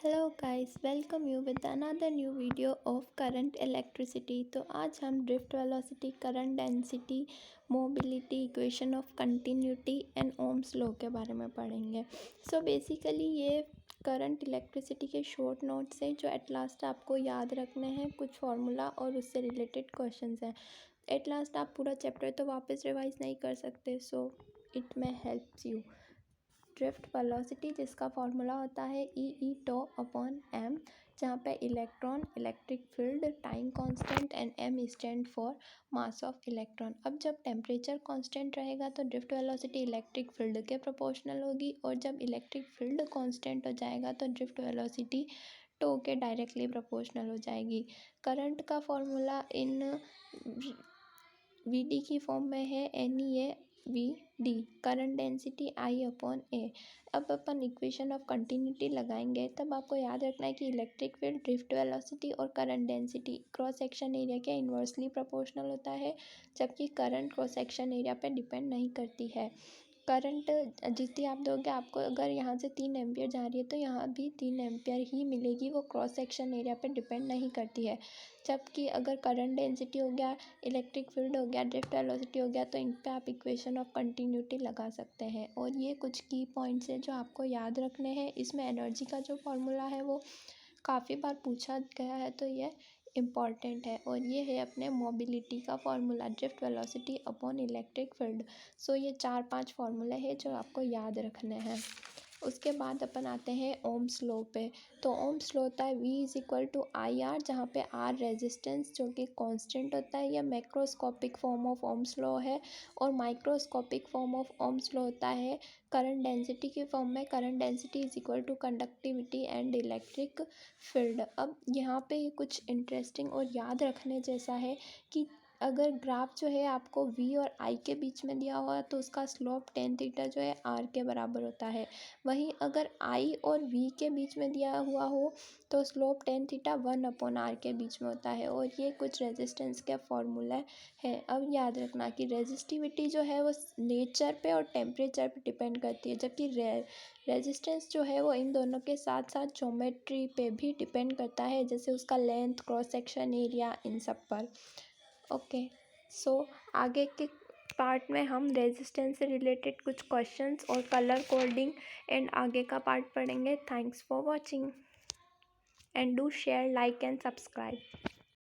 Hello guys, welcome you with another new video of current electricity. तो आज हम drift velocity, current density, mobility, equation of continuity and Ohm's law के बारे में पढ़ेंगे। So basically ये करंट इलेक्ट्रिसिटी के शॉर्ट नोट्स हैं जो एट लास्ट आपको याद रखने हैं, कुछ फार्मूला और उससे रिलेटेड क्वेश्चंस हैं। एट लास्ट आप पूरा चैप्टर तो वापस रिवाइज नहीं कर सकते, so it may helps you. Drift velocity जिसका फॉर्मूला होता है ई टो अपॉन एम, जहाँ पे electron, electric field, time constant and m stand for mass of electron. अब जब टेम्परेचर कांस्टेंट रहेगा तो ड्रिफ्ट वेलोसिटी इलेक्ट्रिक फील्ड के प्रोपोर्शनल होगी, और जब इलेक्ट्रिक फील्ड कांस्टेंट हो जाएगा तो ड्रिफ्ट वेलोसिटी टो के डायरेक्टली प्रोपोर्शनल हो जाएगी। करंट का फॉर्मूला इन वी डी की फॉर्म में है NEAVD, करंट डेंसिटी I/A। अब अपन इक्वेशन ऑफ कंटिन्यूटी लगाएंगे, तब आपको याद रखना है कि इलेक्ट्रिक फील्ड, ड्रिफ्ट वेलोसिटी और current density cross section area के इन्वर्सली प्रोपोर्शनल होता है, जबकि करंट क्रॉस सेक्शन एरिया पे डिपेंड नहीं करती है। करंट जितनी आप दोगे, आपको अगर यहाँ से 3 एम्पियर जा रही है तो यहाँ भी 3 एम्पियर ही मिलेगी, वो क्रॉस सेक्शन एरिया पे डिपेंड नहीं करती है। जबकि अगर करंट डेंसिटी हो गया, इलेक्ट्रिक फील्ड हो गया, ड्रिफ्ट वेलोसिटी हो गया, तो इन पे आप इक्वेशन ऑफ कंटिन्यूटी लगा सकते हैं। और ये कुछ की पॉइंट्स हैं जो आपको याद रखने हैं। इसमें एनर्जी का जो फॉर्मूला है वो काफ़ी बार पूछा गया है, तो ये इम्पॉर्टेंट है। और ये है अपने मोबिलिटी का formula, drift velocity upon electric field. So ये 4-5 फार्मूले हैं जो आपको याद रखने हैं। उसके बाद अपन आते हैं ओम्स लॉ पे। तो ओम्स लॉ होता है V=IR, जहाँ पे R रेजिस्टेंस जो कि कांस्टेंट होता है। यह macroscopic form of Ohm's law है। और microscopic form of Ohm's law होता है करंट डेंसिटी की फॉर्म में। Current density = conductivity and electric field. अब यहाँ पे कुछ इंटरेस्टिंग और याद रखने जैसा है कि अगर ग्राफ जो है आपको V और I के बीच में दिया हुआ है तो उसका स्लोप tan थीटा जो है R के बराबर होता है। वहीं अगर I और V के बीच में दिया हुआ हो तो स्लोप tan थीटा 1/R के बीच में होता है। और ये कुछ रेजिस्टेंस के फॉर्मूला है। अब याद रखना कि रेजिस्टिविटी जो है वो नेचर पे और टेम्परेचर पे डिपेंड करती है, जबकि रेजिस्टेंस जो है वो इन दोनों के साथ साथ ज्योमेट्री पे भी डिपेंड करता है, जैसे उसका लेंथ, क्रॉस सेक्शन एरिया, इन सब पर। ओके, सो आगे के पार्ट में हम रेजिस्टेंस से रिलेटेड कुछ क्वेश्चंस और कलर कोडिंग एंड आगे का पार्ट पढ़ेंगे। Thanks for watching and do share, like and subscribe.